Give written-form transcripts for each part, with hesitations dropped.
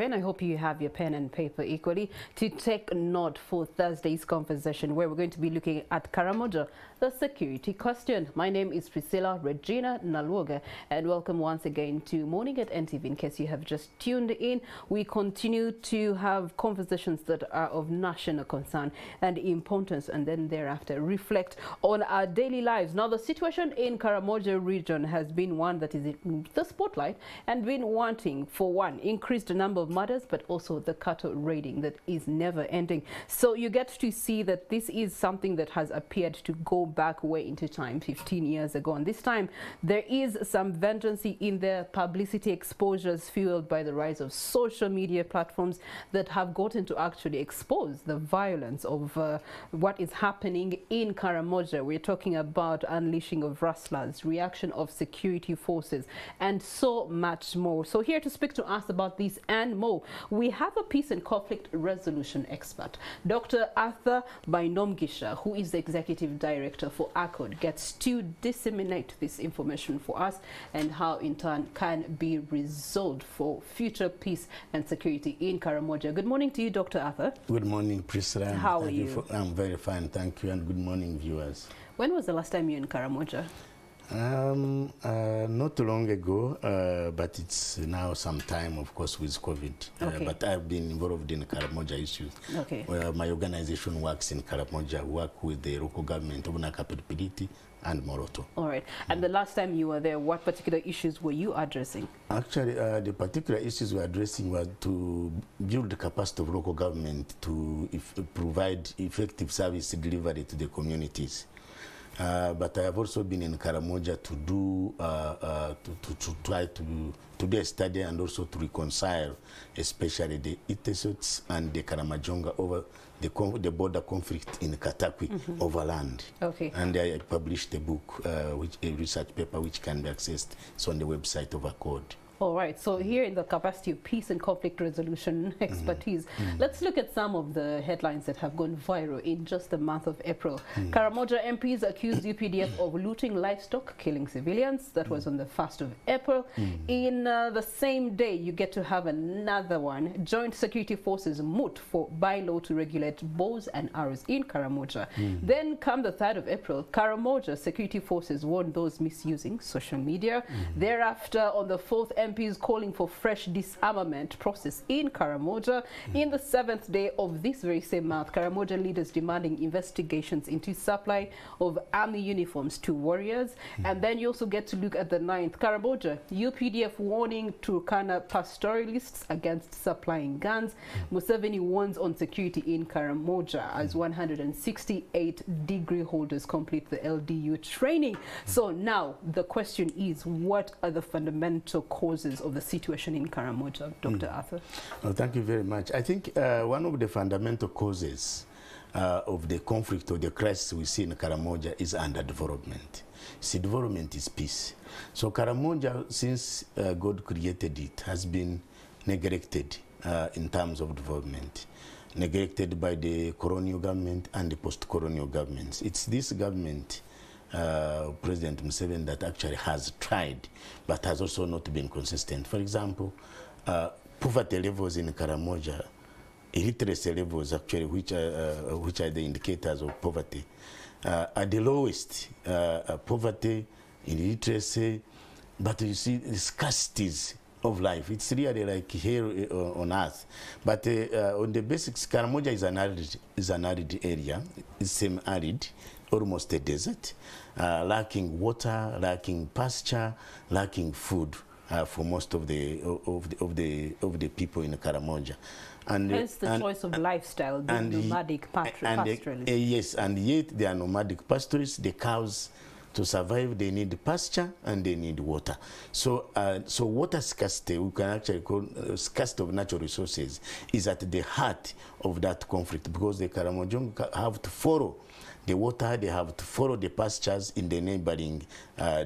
And I hope you have your pen and paper equally to take note for Thursday's conversation, where we're going to be looking at Karamoja, the security question. My name is Priscilla Regina Naluoga, and welcome once again to Morning at NTV. In case you have just tuned in, we continue to have conversations that are of national concern and importance, and then thereafter reflect on our daily lives. Now, the situation in Karamoja region has been one that is in the spotlight and been wanting, for one, increased number of murders, but also the cattle raiding that is never ending. So you get to see that this is something that has appeared to go back way into time, 15 years ago. And this time there is some vengeance in the publicity exposures fueled by the rise of social media platforms that have gotten to actually expose the violence of what is happening in Karamoja. We're talking about unleashing of rustlers, reaction of security forces, and so much more. So here to speak to us about this and more, we have a peace and conflict resolution expert, Dr. Arthur Bainomugisha, who is the executive director for ACODE, gets to disseminate this information for us and how in turn can be resolved for future peace and security in Karamoja. Good morning to you, Dr. Arthur. Good morning, Priscilla. How are you? I'm very fine, thank you, and good morning, viewers. When was the last time you were in Karamoja? Not long ago, but it's now some time, of course, with COVID. Okay. But I've been involved in Karamoja issues. Okay. My organization works in Karamoja, work with the local government of Nakapilipiliti and Moroto. All right. And the last time you were there, what particular issues were you addressing? Actually, the particular issues we're addressing were to build the capacity of local government to provide effective service delivery to the communities. But I have also been in Karamoja to do to try to do a study and also to reconcile, especially the Itesots and the Karamajonga over the border conflict in Katakwi over land. Okay. And I published a book, a research paper which can be accessed. It's on the website of ACODE. All right, so here in the capacity of peace and conflict resolution expertise, let's look at some of the headlines that have gone viral in just the month of April. Karamoja MPs accused UPDF of looting livestock, killing civilians. That was on the 1st of April. In the same day, you get to have another one. Joint security forces moot for bylaw to regulate bows and arrows in Karamoja. Then come the 3rd of April, Karamoja security forces warn those misusing social media. Thereafter, on the 4th, MPs calling for fresh disarmament process in Karamoja. In the 7th day of this very same month, Karamoja leaders demanding investigations into supply of army uniforms to warriors. And then you also get to look at the 9th, Karamoja, UPDF warning Turkana pastoralists against supplying guns. Museveni warns on security in Karamoja as 168 degree holders complete the LDU training. So now the question is, what are the fundamental causes of the situation in Karamoja, Dr. Arthur? Well, thank you very much. I think one of the fundamental causes of the conflict or the crisis we see in Karamoja is underdevelopment. See, development is peace. So Karamoja, since God created it, has been neglected in terms of development. Neglected by the colonial government and the post-colonial governments. It's this government, President Museveni, that actually has tried, but has also not been consistent. For example, poverty levels in Karamoja, illiteracy levels actually, which are the indicators of poverty, are the lowest. Poverty, illiteracy, but you see the scarcities of life. It's really like here on earth. But on the basics, Karamoja is an arid area. It's semi-arid, almost a desert, lacking water, lacking pasture, lacking food for most of the people in Karamoja. And hence the choice of lifestyle, the nomadic pastoralists. Yes, and yet they are nomadic pastoralists. The cows, to survive, they need pasture and they need water. So, so water scarcity, we can actually call scarcity of natural resources, is at the heart of that conflict, because the Karamoja have to follow the water, they have to follow the pastures in the neighboring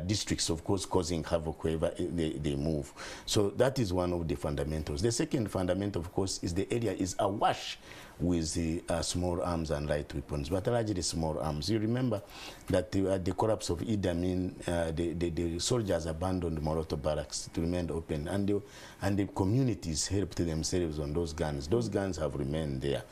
districts, of course, causing havoc wherever they move. So that is one of the fundamentals. The second fundamental, of course, is the area is awash with the small arms and light weapons, but largely small arms. You remember that at the collapse of Idi Amin, the soldiers abandoned Moroto barracks to remain open, and the communities helped themselves on those guns. Those guns have remained there.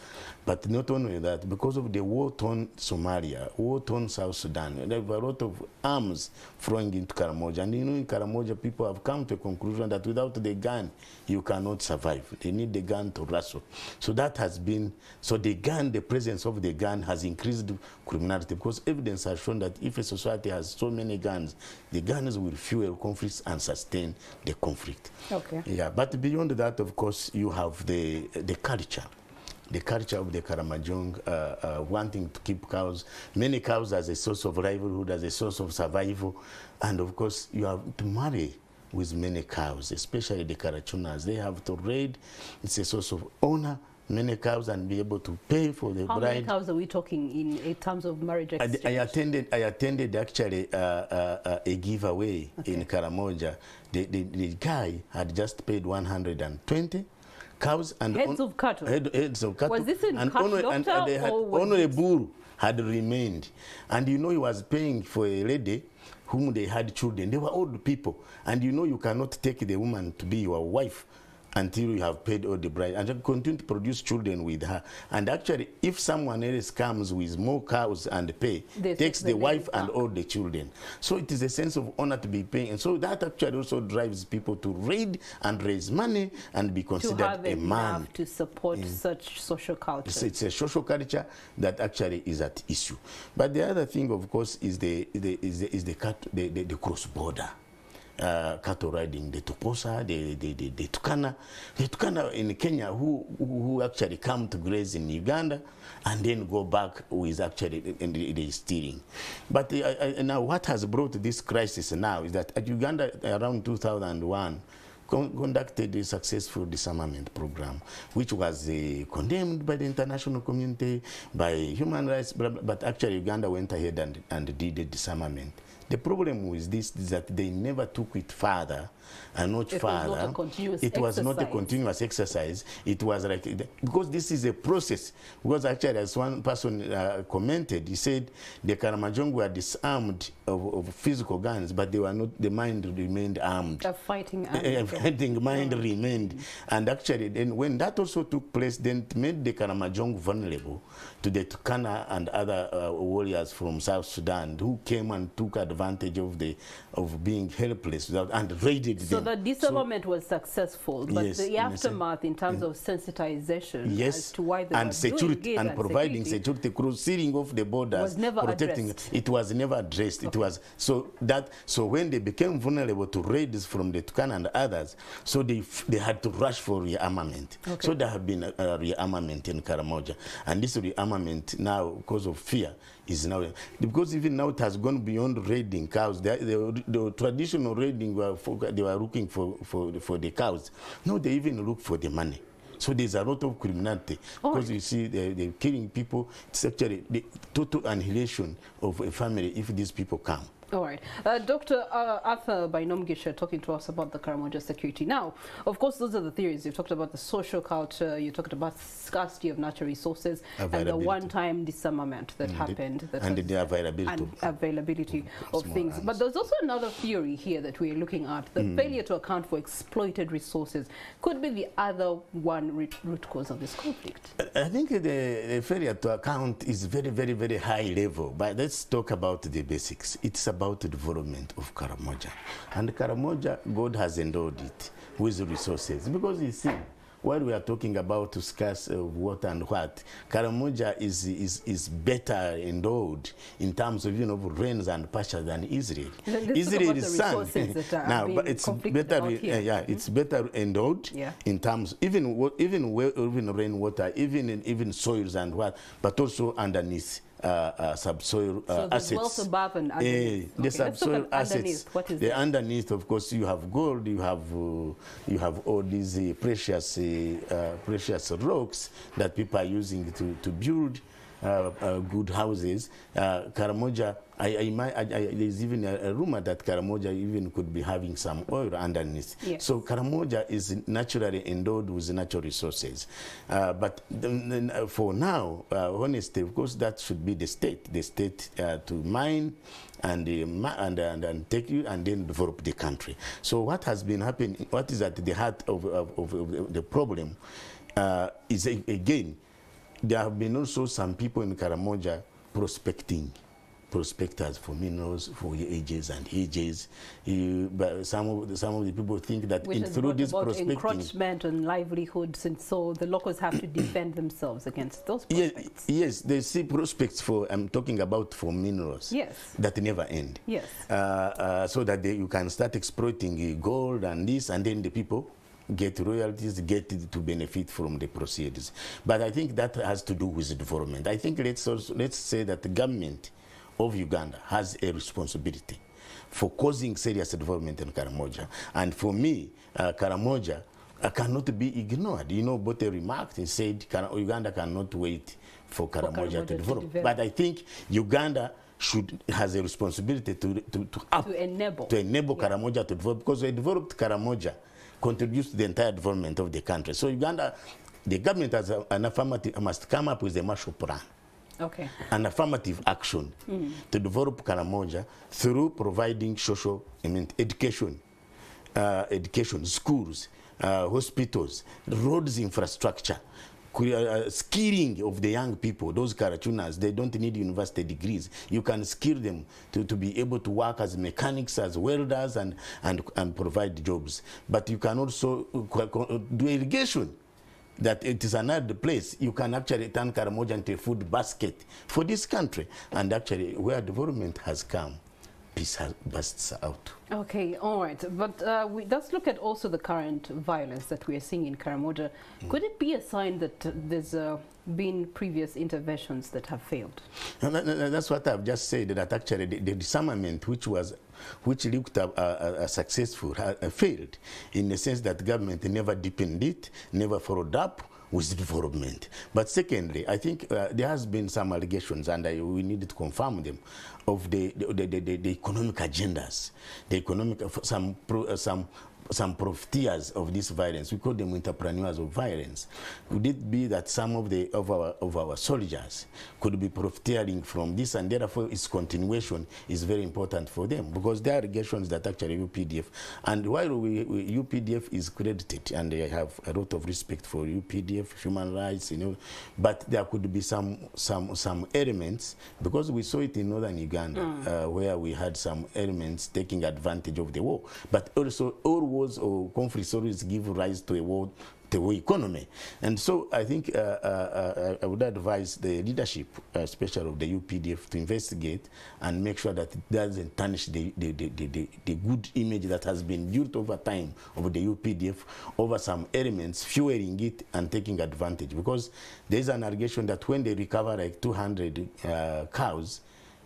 But not only that, because of the war-torn Somalia, war-torn South Sudan, there were a lot of arms flowing into Karamoja. And you know, in Karamoja, people have come to a conclusion that without the gun, you cannot survive. They need the gun to wrestle. So that has been, so the gun, the presence of the gun has increased criminality, because evidence has shown that if a society has so many guns, the guns will fuel conflicts and sustain the conflict. Okay. Yeah, but beyond that, of course, you have the culture. The culture of the Karamojong, wanting to keep cows, many cows as a source of livelihood, as a source of survival. And of course, you have to marry with many cows, especially the Karachunas. They have to raid. It's a source of honor, many cows, and be able to pay for the bride. How many cows are we talking in terms of marriage exchange? I attended actually a giveaway in Karamoja. The guy had just paid 120 cows and heads of cattle. Heads of cattle. Was this in and cash and they had only a bull had remained, and you know he was paying for a lady whom they had children. They were old people, and you know you cannot take the woman to be your wife until you have paid all the bride, and continue to produce children with her. And actually, if someone else comes with more cows and pay, takes the wife and all the children. So it is a sense of honor to be paying. And so that actually also drives people to raid and raise money and be considered a man. To support such social culture. It's a social culture that actually is at issue. But the other thing, of course, is the cross-border. Cattle riding, the Toposa, the Tukana. The Tukana in Kenya who actually come to graze in Uganda and then go back with actually the stealing. But now what has brought this crisis now is that at Uganda around 2001, conducted a successful disarmament program, which was condemned by the international community, by human rights, but actually Uganda went ahead and did the disarmament. The problem with this is that they never took it further and not further. It was not a continuous exercise. It was like, because this is a process. Because actually, as one person commented, he said the Karamojong were disarmed of physical guns, but they were not, the mind remained armed. A fighting mind remained. And actually, then when that also took place, then it made the Karamojong vulnerable to the Tukana and other warriors from South Sudan who came and took advantage of being helpless and raided them. So the disarmament was successful, but yes, the aftermath in terms of sensitization as to why they were security doing it and providing security, sealing off the borders, was never protecting addressed. It was never addressed. It was so when they became vulnerable to raids from the Tukana and others, so they had to rush for rearmament. So there have been a rearmament in Karamoja, and this rearmament now, because of fear, is now, because even now it has gone beyond raiding cows. The traditional raiding they were looking for the cows. Now they even look for the money. So there's a lot of criminality because you see they're killing people. It's actually the total annihilation of a family if these people come. All right. Dr. Arthur Bainomugisha talking to us about the Karamoja security. Now, of course, those are the theories. You've talked about the social culture, you talked about scarcity of natural resources, and the one-time disarmament that happened. And the availability of things. But there's also another theory here that we're looking at. The failure to account for exploited resources could be the other root cause of this conflict. I think the failure to account is very, very, very high level. But let's talk about the basics. It's about the development of Karamoja. And Karamoja, God has endowed it with resources. Because you see, while we are talking about scarce water and what, Karamoja is better endowed in terms of, rains and pasture than Israel. Israel is sun. Now, but it's better, it's better endowed in terms, even rainwater, even soils and what, but also underneath. Subsoil assets. So wealth above and underneath. The subsoil assets. Underneath. What is the underneath, of course, you have gold, you have all these precious rocks that people are using to build good houses. Karamoja, there's even a rumor that Karamoja even could be having some oil underneath. Yes. So Karamoja is naturally endowed with natural resources. But for now, honestly, of course, that should be the state to mine and take you and then develop the country. So what has been happening, what is at the heart of the problem is, again, there have been also some people in Karamoja prospectors for minerals for ages and ages. But some of the people think that through this prospecting, encroachment on livelihoods, and so the locals have to defend themselves against those prospects. Yes, they see prospects for, I'm talking about for minerals. Yes. That never end. Yes. So that you can start exploiting gold and this, and then the people get royalties, get to benefit from the proceeds. But I think that has to do with development. I think let's say that the government of Uganda has a responsibility for causing serious development in Karamoja. And for me, Karamoja cannot be ignored. You know, Bote remarked and said Uganda cannot wait for Karamoja to develop. But I think Uganda has a responsibility to enable Karamoja to develop, because a developed Karamoja contributes to the entire development of the country. So Uganda, the government has an affirmative, must come up with a Marshall Plan. Okay. An affirmative action to develop Karamoja through providing education, schools, hospitals, roads infrastructure, skilling of the young people. Those Karachunas, they don't need university degrees. You can skill them to be able to work as mechanics, as welders, and provide jobs. But you can also do irrigation. That it is another place. You can actually turn Karamoja into a food basket for this country. And actually, where development has come, peace bursts out. Okay, all right. But let's look at also the current violence that we are seeing in Karamoja. Could it be a sign that there's been previous interventions that have failed? That's what I've just said, that actually the disarmament which looked successful failed, in the sense that government never deepened it, never followed up with development. But secondly, I think there has been some allegations, and we needed to confirm them, of the economic agendas, some profiteers of this violence. We call them entrepreneurs of violence. Could it be that some of our soldiers could be profiteering from this, and therefore its continuation is very important for them? Because there are allegations that actually UPDF, and while UPDF is credited, and I have a lot of respect for UPDF, human rights, but there could be some elements, because we saw it in northern Uganda, where we had some elements taking advantage of the war. But also all wars or conflicts always give rise to a war economy. And so I think I would advise the leadership, especially of the UPDF, to investigate and make sure that it doesn't tarnish the good image that has been built over time of the UPDF over some elements, fueling it and taking advantage. Because there's an allegation that when they recover like 200 cows,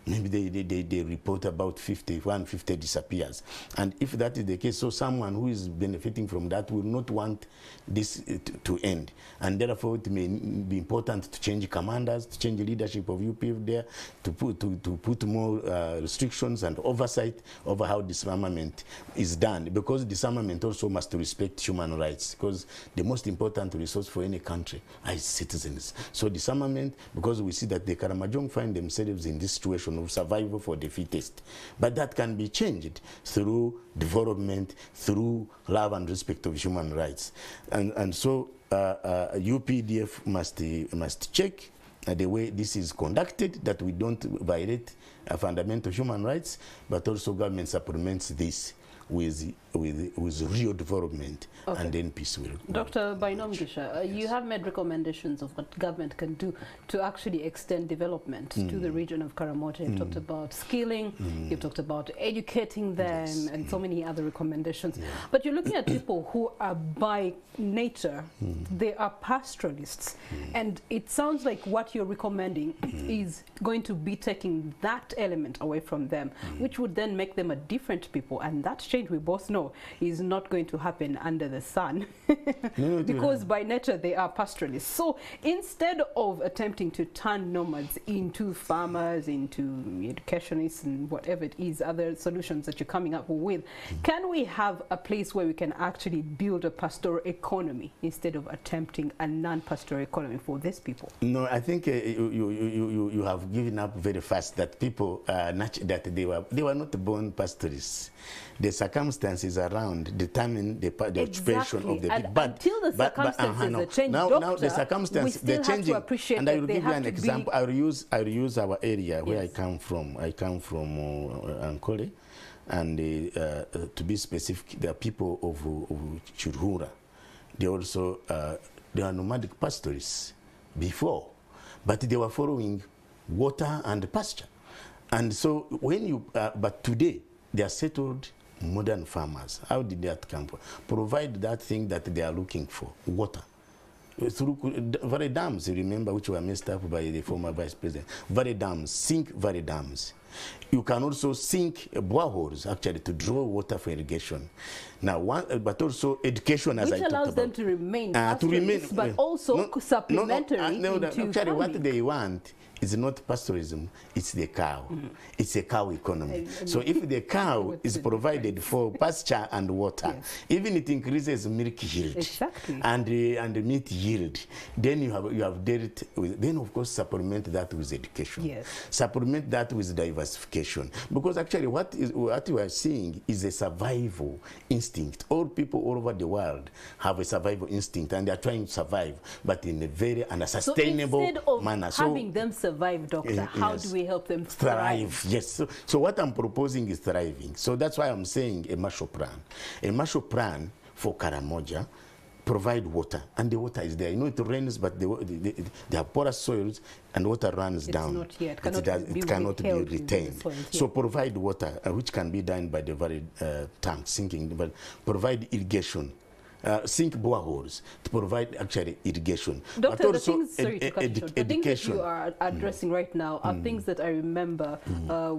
maybe they report about 150 disappears. And if that is the case, so someone who is benefiting from that will not want this to end. And therefore, it may be important to change commanders, to change the leadership of UPF there, to put more restrictions and oversight over how disarmament is done. Because disarmament also must respect human rights, because the most important resource for any country are citizens. So disarmament, because we see that the Karamojong find themselves in this situation of survival for the fittest. But that can be changed through development, through love and respect of human rights. And so UPDF must check the way this is conducted, that we don't violate fundamental human rights, but also government supplements this with real development, okay. And then peace will. Dr. Bainomugisha, you have made recommendations of what government can do to actually extend development to the region of Karamoja. You've talked about skilling, you've talked about educating them, yes. And so many other recommendations. Yeah. But you're looking at people who are by nature, they are pastoralists. And it sounds like what you're recommending is going to be taking that element away from them, which would then make them a different people. And that change, we both know, no, is not going to happen under the sun No, because by nature they are pastoralists. So instead of attempting to turn nomads into farmers, into educationists and whatever it is, other solutions that you're coming up with, can we have a place where we can actually build a pastoral economy instead of attempting a non-pastoral economy for these people? No, I think you have given up very fast that people that they were not born pastoralists. The circumstances around determine the occupation of the people. But until the circumstances change, now the circumstances they're changing. And I will give you an example. I will use our area where I come from. I come from Ankole, and to be specific, the people of Churhura. They also they are nomadic pastoralists before, but they were following water and pasture. And so when you, but today they are settled modern farmers. How did that come from? Provide that thing that they are looking for, water. Through very dams, you remember, which were messed up by the former vice president. Very dams, sink very dams. You can also sink boreholes, actually, to draw water for irrigation. Now, but also education, as I talked about. Which allows them to remain pastoralists, but also supplementary into actually, what they want is not pastoralism, it's the cow. It's a cow economy. So if the cow is provided for pasture and water, even it increases milk yield and meat yield, then you have dealt with, then of course supplement that with education. Supplement that with diversification. Because actually what you are seeing is a survival instinct. All people all over the world have a survival instinct and they are trying to survive, but in a very unsustainable manner. So having them survive, doctor, how do we help them thrive? Yes. So what I'm proposing is thriving. So that's why I'm saying a Marshall Plan. A Marshall Plan for Karamoja, provide water, and the water is there. You know, it rains, but they have porous soils, and water runs down. It cannot be retained. So provide water, which can be done by the very tank sinking, but provide irrigation. Sink boreholes to provide actually irrigation. Doctor, but also the things that you are addressing right now are things that I remember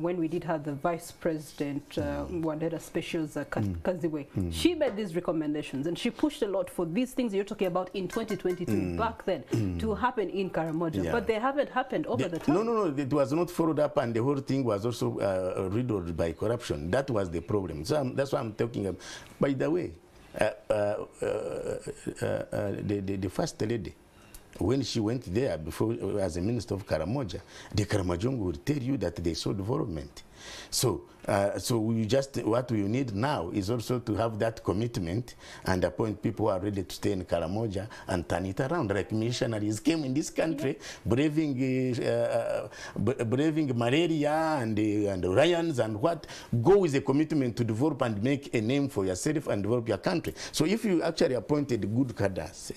when we did have the Vice President, Wandera Specials Kaziwe. She made these recommendations and she pushed a lot for these things you're talking about in 2022 back then to happen in Karamoja. But they haven't happened over the time. No, it was not followed up, and the whole thing was also riddled by corruption. That was the problem. So that's why I'm talking about. By the way, the first lady, when she went there before as a minister of Karamoja, the Karamojong would tell you that they saw development. So we just, what we need now is also to have that commitment and appoint people who are ready to stay in Karamoja and turn it around. Like missionaries came in this country, braving malaria and lions and what. Go with a commitment to develop and make a name for yourself and develop your country. So if you actually appointed good cadres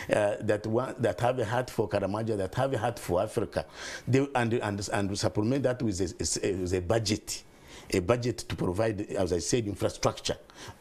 that have a heart for Karamoja, that have a heart for Africa, and supplement that with a budget. A budget to provide, as I said, infrastructure,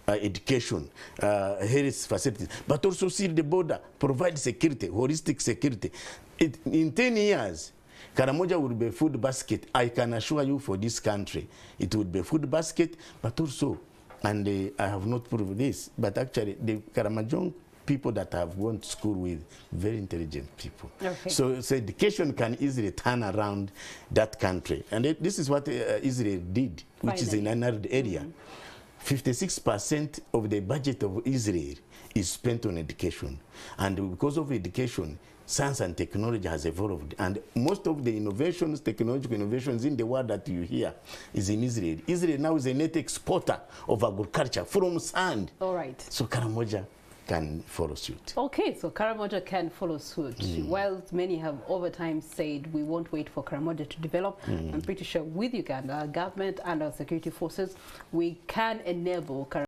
education, health facilities, but also seal the border, provide security, holistic security. In 10 years, Karamoja will be a food basket. I can assure you for this country, it would be a food basket, but also, and I have not proved this, but actually the Karamojong people that have gone to school with, very intelligent people. So education can easily turn around that country. And this is what Israel did, which is in another area. 56% of the budget of Israel is spent on education. And because of education, science and technology has evolved. And most of the innovations, technological innovations in the world that you hear is in Israel. Israel now is a net exporter of agriculture from sand. All right. So Karamoja can follow suit. Okay, so Karamoja can follow suit. While many have over time said we won't wait for Karamoja to develop, I'm pretty sure with Uganda, our government and our security forces, we can enable Karamoja